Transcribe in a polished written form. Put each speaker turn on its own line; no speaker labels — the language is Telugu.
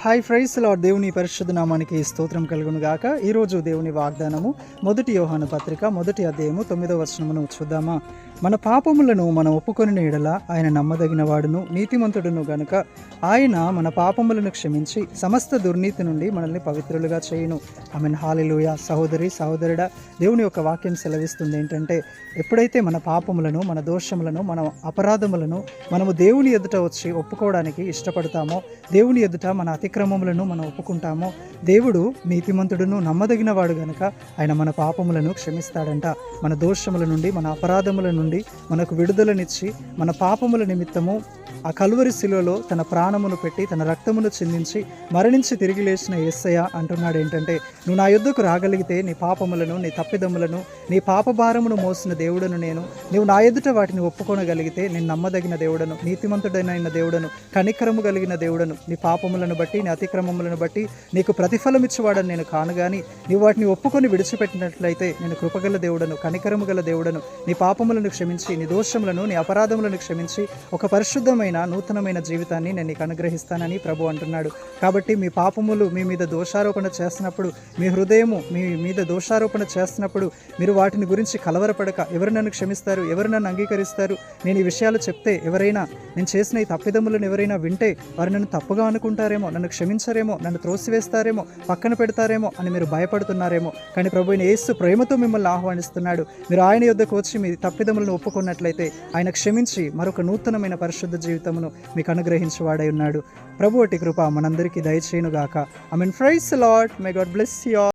హాయ్ ఫ్రైస్ లార్డ్, దేవుని పరిశుద్ధ నామానికి స్తోత్రం కలుగును గాక. ఈరోజు దేవుని వాగ్దానము 1 యోహాను పత్రిక 1వ అధ్యాయము 9వ వచనమును చూద్దామా. మన పాపములను మనం ఒప్పుకొని ఎడల ఆయన నమ్మదగిన వాడును నీతిమంతుడును గనుక ఆయన మన పాపములను క్షమించి సమస్త దుర్నీతి నుండి మనల్ని పవిత్రులుగా చేయును. ఆమెన్. హల్లెలూయా. సహోదరి సహోదరుడా, దేవుని యొక్క వాక్యం సెలవిస్తుంది ఏంటంటే, ఎప్పుడైతే మన పాపములను, మన దోషములను, మన అపరాధములను మనము దేవుని ఎదుట వచ్చి ఒప్పుకోవడానికి ఇష్టపడతామో, దేవుని ఎదుట మన అతిక్రమములను మనం ఒప్పుకుంటామో, దేవుడు నీతిమంతుడును నమ్మదగిన వాడు గనుక ఆయన మన పాపములను క్షమిస్తాడంట. మన దోషముల నుండి, మన అపరాధముల నుండి మనకు విడుదలనిచ్చి, మన పాపముల నిమిత్తము ఆ కలువరి శిలువలో తన ప్రాణమును పెట్టి తన రక్తమును చిందించి మరణించి తిరిగి లేచిన యేసయ్య అంటున్నాడు ఏంటంటే, నువ్వు నా యొద్దకు రాగలిగితే నీ పాపములను, నీ తప్పిదములను, నీ పాపభారమును మోసిన దేవుడను నేను. నువ్వు నా ఎదుట వాటిని ఒప్పుకోనగలిగితే నేను నమ్మదగిన దేవుడను, నీతిమంతుడైన దేవుడను, కనికరము కలిగిన దేవుడను. నీ పాపములను బట్టి, నీ అతిక్రమములను బట్టి నీకు ప్రతిఫలం ఇచ్చేవాడని నేను కాను. కానీ నీవు వాటిని ఒప్పుకొని విడిచిపెట్టినట్లయితే నేను కృపగల దేవుడను, కనికరము గల దేవుడను. నీ పాపములను క్షమించి, నీ దోషములను, నీ అపరాధములను క్షమించి ఒక పరిశుద్ధమైన నూతనమైన జీవితాన్ని నేను నీకు అనుగ్రహిస్తానని ప్రభు అంటున్నాడు. కాబట్టి మీ పాపములు మీ మీద దోషారోపణ చేస్తున్నప్పుడు, మీ హృదయము మీ మీద దోషారోపణ చేస్తున్నప్పుడు మీరు వాటిని గురించి కలవరపడక, ఎవరు నన్ను క్షమిస్తారు, ఎవరు నన్ను అంగీకరిస్తారు, నేను ఈ విషయాలు చెప్తే ఎవరైనా, నేను చేసిన ఈ తప్పిదములను ఎవరైనా వింటే వారు నన్ను తప్పుగా అనుకుంటారేమో, నన్ను క్షమించరేమో, నన్ను త్రోసివేస్తారేమో, పక్కన పెడతారేమో అని మీరు భయపడుతున్నారేమో. కానీ ప్రభు అయిన యేసు ప్రేమతో మిమ్మల్ని ఆహ్వానిస్తున్నాడు. మీరు ఆయన యొద్దకు వచ్చి మీ తప్పిదములను ఒప్పుకున్నట్లయితే ఆయన క్షమించి మరొక నూతనమైన పరిశుద్ధ జీవితమును మీకు అనుగ్రహించేవాడై ఉన్నాడు. ప్రభు అట్టి కృప మనందరికీ దయచేయునుగాక. Amen. Praise the Lord. May God bless you all.